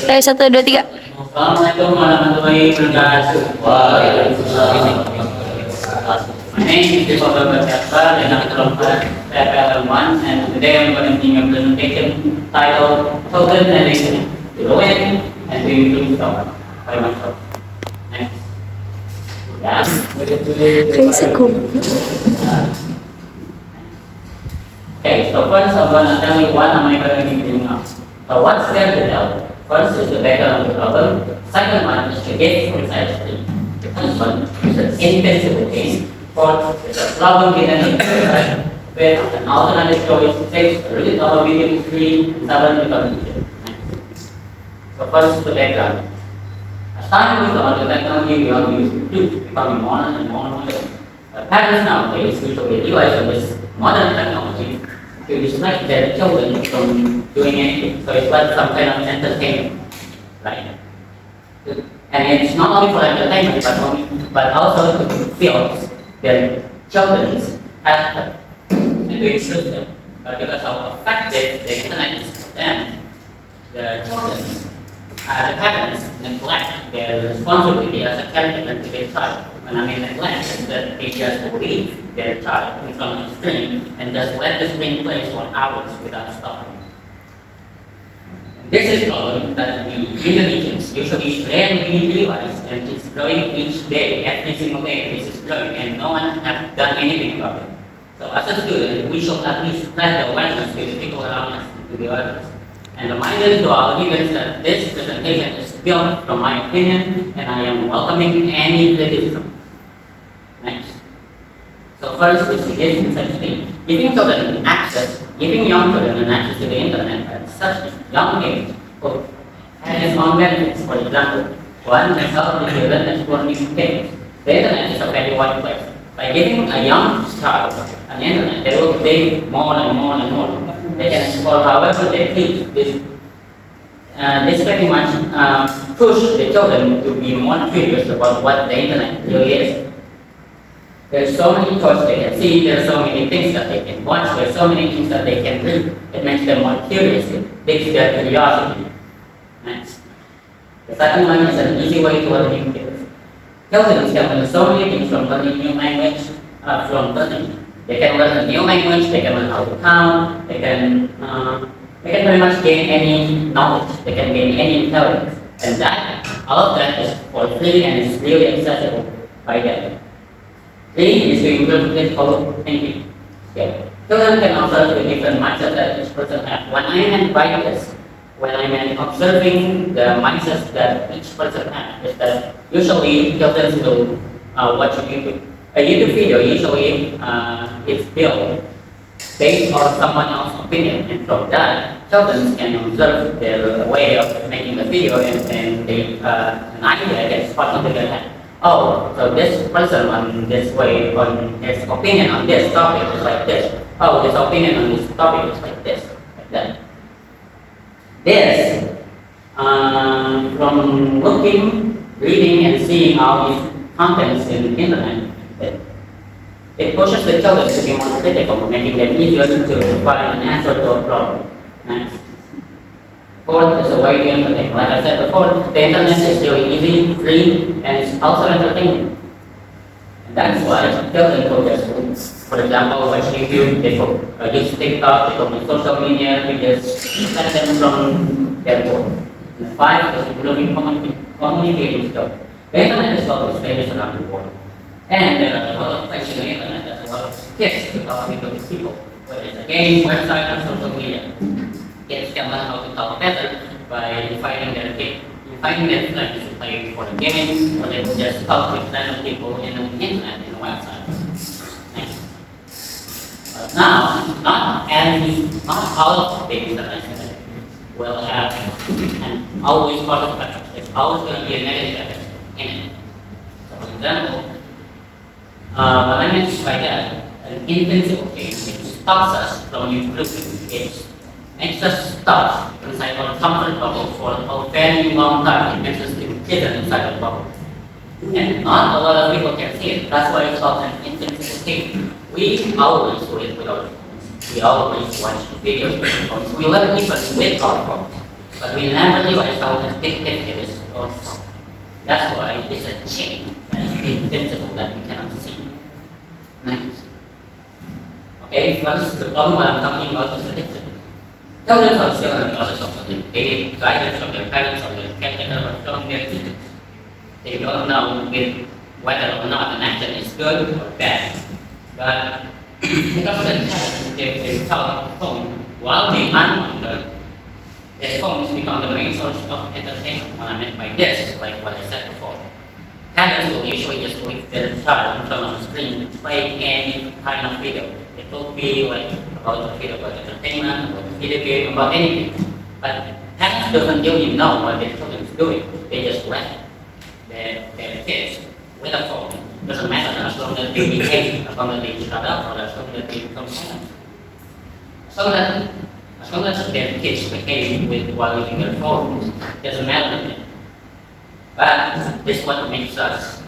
Satu, dua, tiga. Assalamualaikum warahmatullahi wabarakatuh. My name is TFLM and I'm from TFLM and today I'm going to give a presentation titled Token Analysis to Learn and to Improve Stock by myself. Next. Yeah. Okay, so first I'm going to tell you what am I going to be doing now. So what's there to tell? First is the background of the problem. Second one is to get precisely. The first one is the invincible case. Fourth is a problem given in the with an alternative choice. Six, the root of a medium tree. Seven, the condition. So first the background. Starting with the technology we all use to becoming more and more modern. Parents nowadays usually utilize this modern technology to distract their children from doing anything. So it's like some kind of entertainment, right? And it's not only for entertainment, but also to fill their children's effort and to instruct them. But because how effective the internet is for them, the children, the parents neglect their responsibility as a caregiver to their child. When I mean neglect, is that they just leave their child in front of the screen and just let the screen play for hours without stopping. This is a problem that the Indonesians usually rarely realize, and it's growing each day, every single day. This is growing, and no one has done anything about it. So, as a student, we should at least spread the awareness to the people around us, to the others. And reminder to our leaders that this presentation is built from my opinion, and I am welcoming any criticism. Next. So first is giving such thing. Giving children access, giving young children an access to the internet at such a young age has its own benefits. For example, one can help the children explore new things. The internet is a very wide place. By giving a young child an internet, they will dig more and more and more. They can explore however they please. This pretty much push the children to be more curious about what the internet really is. There's so many choices they can see, there's so many things that they can watch, there's so many things that they can read. It makes them more curious, it piques their curiosity. Next. The second one is an easy way to learn new things. Children can learn so many things from learning new language, from learning. They can learn a new language, they can learn how to count, they can pretty much gain any knowledge, they can gain any intelligence. And that, all of that is for free and is really accessible by them. Three is to improve critical thinking. Okay. Children can observe the different mindsets that each person has. When I am writing this, when I am observing the mindsets that each person has, is that usually children will watch a YouTube video usually is built based on someone else's opinion, and from that, children can observe their way of making the video, and they an idea gets put into their head. Oh, so this person on this way, on his opinion on this topic is like this. Oh, his opinion on this topic is like this, like that. This, from looking, reading, and seeing all these contents in the internet, it pushes the children to be more critical, making them easier to find an answer to a problem. Next. Fourth is a way to entertain. Like I said before, the internet is really easy, free, and it's also entertaining. And that's why children go to school. For example, watch YouTube, they use TikTok, they go on social media, we just let them from their board. And five is improving communicating skills. The internet is always famous around the world. And there are a lot of places on the internet, there's a lot of tips to talk to these people, whether it's a game, website, or social media. Kids can learn how to talk better by finding their friends to play for the game, or they will just talk with random people in the internet, in the website. But now, not all of the things that I said will have an always positive effect. There's always going to be a negative effect in it. So, for example, what I meant by that, an invincible case, it stops us from improving. It makes us stuck inside our comfort bubble for a very long time. It makes us hidden inside the bubble. And not a lot of people can see it. That's why it's called an invincible case. We always live with our phones. We always watch videos with our phones. We live even with our phones. But we never realize how addictive it is also. That's why it's a chain that is invisible that we cannot see. Next. Okay, what's the problem I'm talking about is addiction. Children are still in the process of the guidance of their parents or their caretaker or from their teachers. They don't know whether or not an action is good or bad. But because of the habit, they tell the phone while they unwonder, their phones become the main source of entertainment. What I meant by this, like what I said before. Parents will usually just leave their child in front of the screen to play any kind of video. It will be like about a video about entertainment, about a video game, about anything. But parents doesn't really know what their children is doing. They just let their kids with a phone. Doesn't matter as long as they behave, as long as they shut up, or as long as they become silent. As long as their kids behave while using their phones, doesn't matter to them. But this is what makes us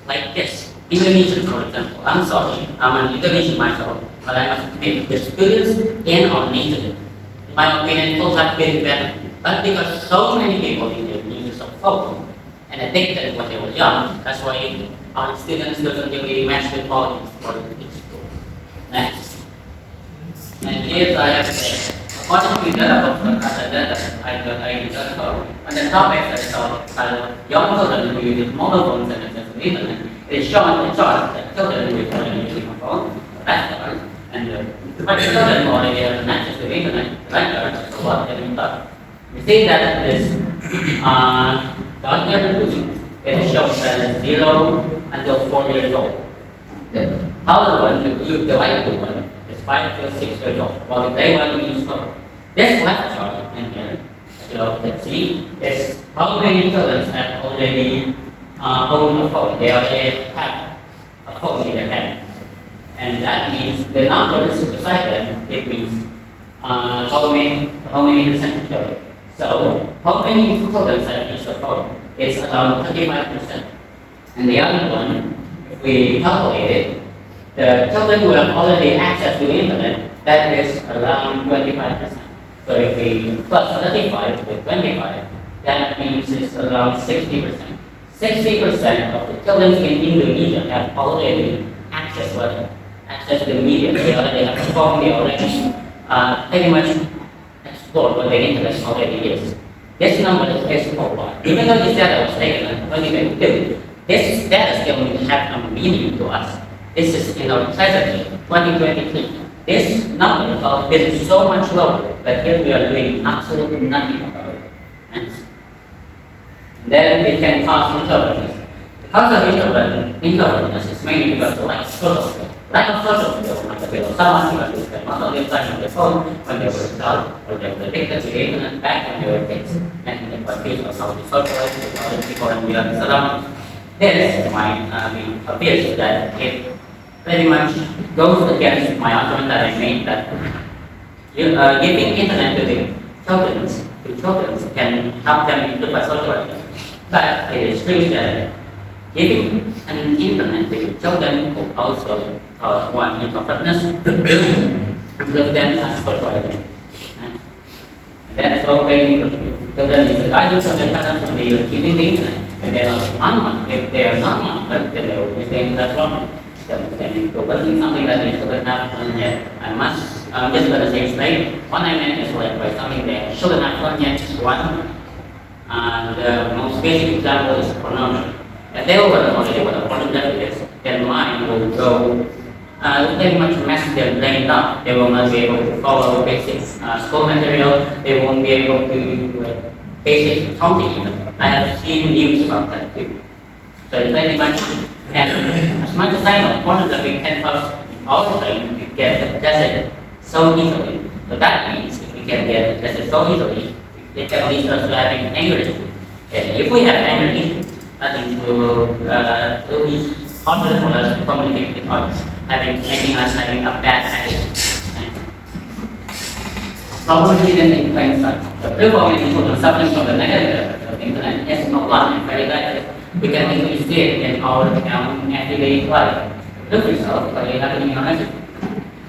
like this. Indonesian, for example, I'm sorry, I'm an Indonesian myself, but I must admit the students in our nation, in my opinion, both have been better. But because so many people in the use of phone and addicted when they were young, that's why our students doesn't really match the qualities for the school. Next. And here I have said, according to data I just saw, on the topic I saw, young children who use mobile phones and access to the internet, it is shown in the chart that children who are using a phone, that's part, and the children who already have access to the internet, that part, so what they done. You see that this darker blue, it shows that 0 until 4 years old. The other one, the light blue one, is 5 to 6 years old, while the gray one is 4. This left chart in here, let's see, is how many children have already owned a phone. They already have a phone in their hand. And that means the numbers beside them, it means how many percent of children. So, how many children have used a phone? It's around 35%. And the other one, if we calculate it, the children who have already access to the internet, that is around 25%. So if we plus 35 with 25, that means it's around 60%. 60% of the children in Indonesia have already access to the media. They already have a phone, they already pretty much explore what the internet already is. This number is a lot. Even though this data was taken in 2022, this data still have a meaning to us. This is in our present 2023. This number of is so much lower, but here we are doing absolutely nothing about it. And then we can cause intolerance. The cause of intolerance is mainly because of lack of social skills. Lack of social skills might have been someone who has spent most of their time on their phone when they were adults, or they were addicted to the internet back when they were kids, and they were confused of how to socialize with other people and with other surroundings. This might be obvious that it pretty much goes against my argument that I made that giving internet to the children can help them improve their social life. But it is true that giving an internet to children will also cause one introvertness improve them as social life. That's all very important. Children is the guidance of their parents when they are using the internet. If they are not monitored, then they will be saying that's wrong. And proposing something that they shouldn't have done yet. I'm just going to say straight. What I meant is like by something they shouldn't have done yet is one. And the most basic example is pornography. If they were already what a pornography is, their mind will go pretty much mess their brain up. They will not be able to follow basic school material. They won't be able to do basic counting even. I have seen news about that too. So it's pretty much, and as much as I know, pornography can cause our brain to get adjusted so easily. So that means if we can get adjusted so easily, it can lead us to having anger issues. And if we have anger issues, I think it will be harder for us to communicate with others, making us having a bad attitude. Problem hidden in plain sight. The proof of people suffering from the negative effects of the internet is not one and very likely. We can easily see it in our everyday life. The proof itself is happening in our nation.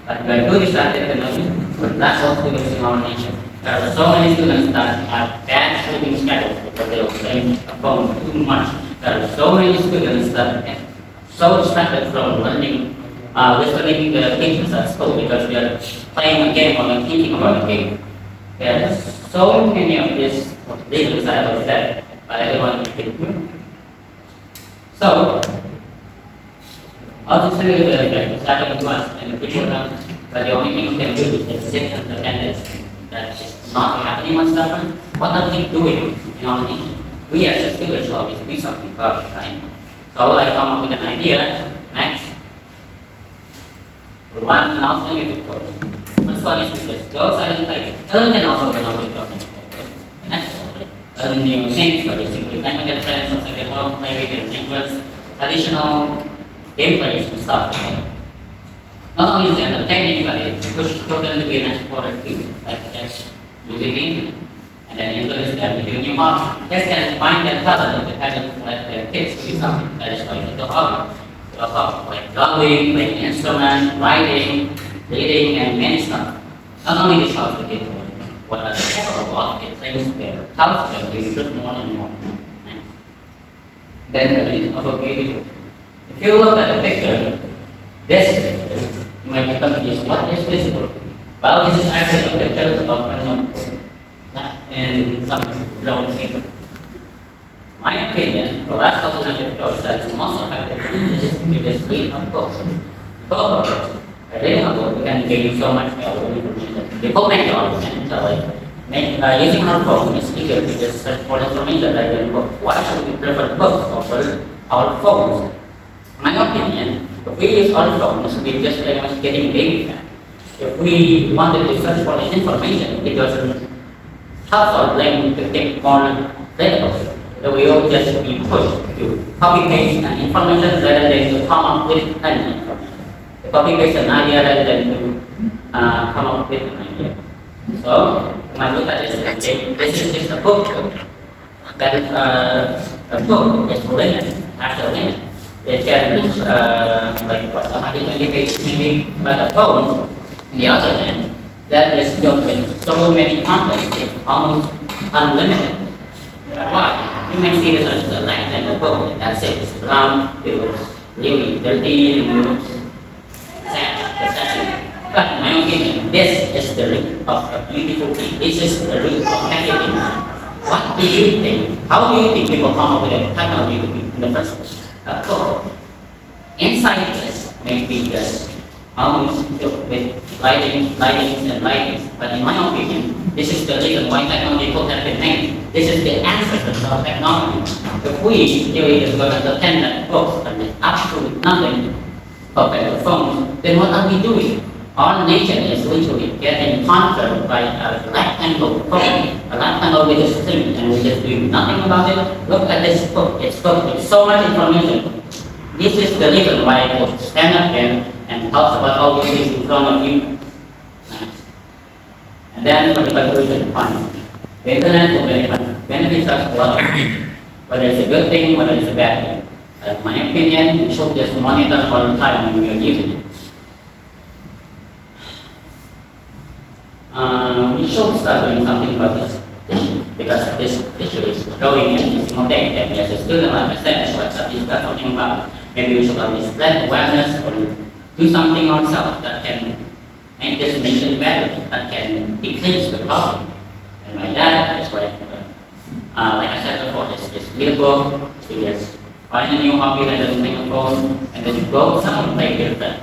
But when we started the notion, that's also in our nation. There are so many students that have bad sleeping schedules because they are playing a phone too much. There are so many students that are so distracted from listening the teachers at school because they are playing a game or thinking about a game. There are so many of these reasons I have said, but I don't want to repeat. So, I'll just tell you the starting to us and the people around, but the only thing you can do is sit and pretend that it's not happening much different. What are they doing? You know what I mean? We as students should always do something about it, right? So I come up with an idea. Next. One announcement you could put. First one is because go outside and play. Earn can also be not talking. Next. Earn new things, but basically, time get friends, also get home, play with your neighbors, additional gameplays and stuff. Okay? Not only the technique, but it push children to be an explorer too, like just using it and then influence them with new marks. Just can find their talent independent of let their kids do something that is going to hobby. Like drawing, playing instrument, writing, reading, and many stuff. Not only this helps the kids, what are the capable of it things their helps them to improve more and more. Then the reason of a beautiful. If you look at the picture, this you might become confused. What is visible? Well, this is actually a picture of and some ground paper. My opinion, the last couple of years that is most effective is to just read a book. Book. By reading a book, we can gain so much valuable information. Before many arguments, using our phone is easier to just search for information rather than book. Why should we prefer books over our phones? In my opinion, if we use our phones, we're just pretty much getting baby fat. If we wanted to search for this information, it doesn't help our brain to think more critical. So we will just be pushed to copy paste an information rather than to come up with an information. To copy paste an idea rather than to come up with an idea. So when I look at this, this is just a book. That is a book is written after a limit. It can reach like what 120 pages maybe, but a phone, on the other hand, that is filled with so many contents, it's almost unlimited. Why? You may see this as the length and the book, and that's it. It's brown, it was really dirty, it was sad. But in my opinion, this is the root of a beautiful thing. This is the root of everything. What do you think? How do you think people come up with a technology in the first place? Book. Inside this may be just almost filled with lightings, but in my opinion, this is the reason why technology books have been made. This is the ancestors of technology. If we really just going to pretend that books are absolutely nothing compared to phones, then what are we doing? Our nation is literally getting conquered by a rectangle phone, a rectangle with a screen, and we're just doing nothing about it. Look at this book. It's booked with so much information. This is the reason why I will stand up here and talk about all these things in front of you. And then for the conclusion, fine. The internet will benefits us a lot, whether it's a good thing, whether it's a bad thing. In my opinion, we should just monitor all the time when we are using it. We should start doing something about this issue, because this issue is growing every single day. And as a student, like I said, what is that talking about? Maybe we should at least spread awareness or do something ourselves that can make this nation better, that can decrease the problem. And by that, that's what like I said before, it's beautiful to just find a new hobby that doesn't take a phone, and then go somewhere and play with your friends.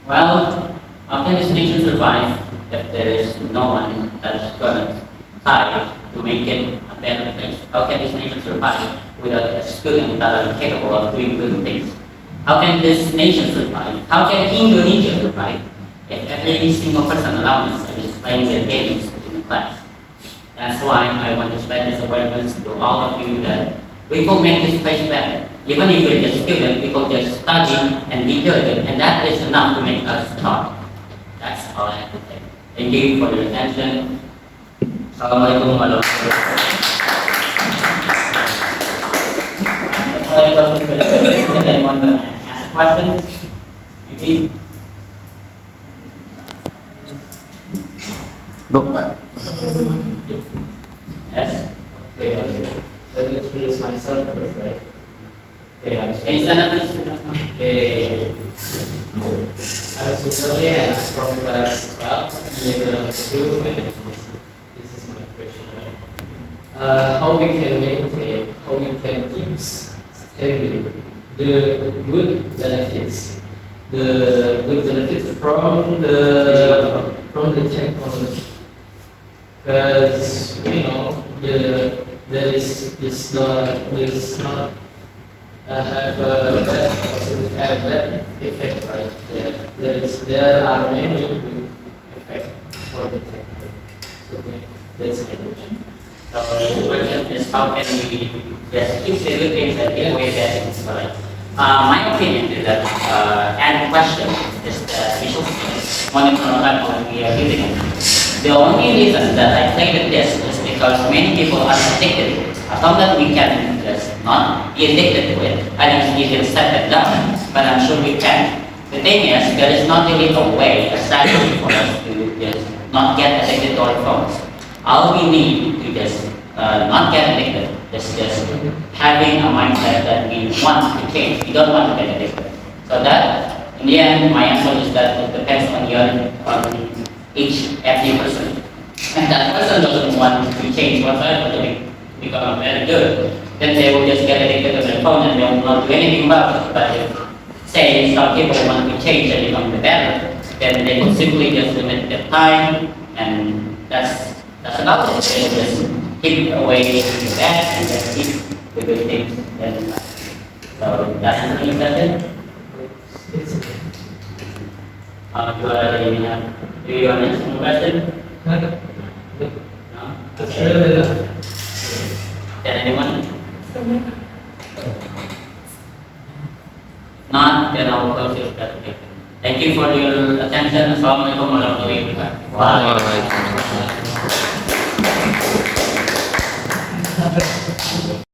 Well, how can this nation survive if there is no one that's going to try to make it a better place? How can this nation survive without a student that are capable of doing good things? How can this nation survive? How can Indonesia survive if every single person around us is playing their games in the class? That's why I want to spread this awareness to all of you that we will make this place better. Even if we're just students, we will just study and be good, and that is enough to make us talk. That's all I have to say. Thank you for your attention. Assalamualaikum warahmatullahi wabarakatuh. Anyone want to ask questions? Maybe? Dok. Yes? Okay, let me introduce myself first, right? Okay, Can you stand up, please? okay. I'm Susali and I'm from class 12, year 2, and this is my question. How we can maintain, how we can keep stable the good benefits, the good benefits from the technology. Because there is not have a bad positive have bad effect, right? There are many good effects for the technology. So that's my question. So the question is how can we just keep the good things and take away bad things, right? My opinion is that, and question is that we should monitor when we are using it. The only reason that I play with this is because many people are addicted. As long as we can just not be addicted to it, I think we can set it down, but I'm sure we can. The thing is, there is not really a way, a strategy for us to just not get addicted to our phones. All we need to just not get addicted is just having a mindset that we want to change. We don't want to get addicted. So that, in the end, my answer is that it depends on every person. And that person doesn't want to change whatsoever to become very good. Then they will just get addicted to their phone and they will not do anything about it. But if, say, some people want to change and become better, then they will simply just limit their time, and that's about it. They just keep away the bad and just keep the good things in life. So that's the message. Do you want to ask one question? No? Okay. Can anyone? Not, then I will close this presentation. Thank you for your attention. Assalamualaikum warahmatullahi wabarakatuh. Waalaikumsalam.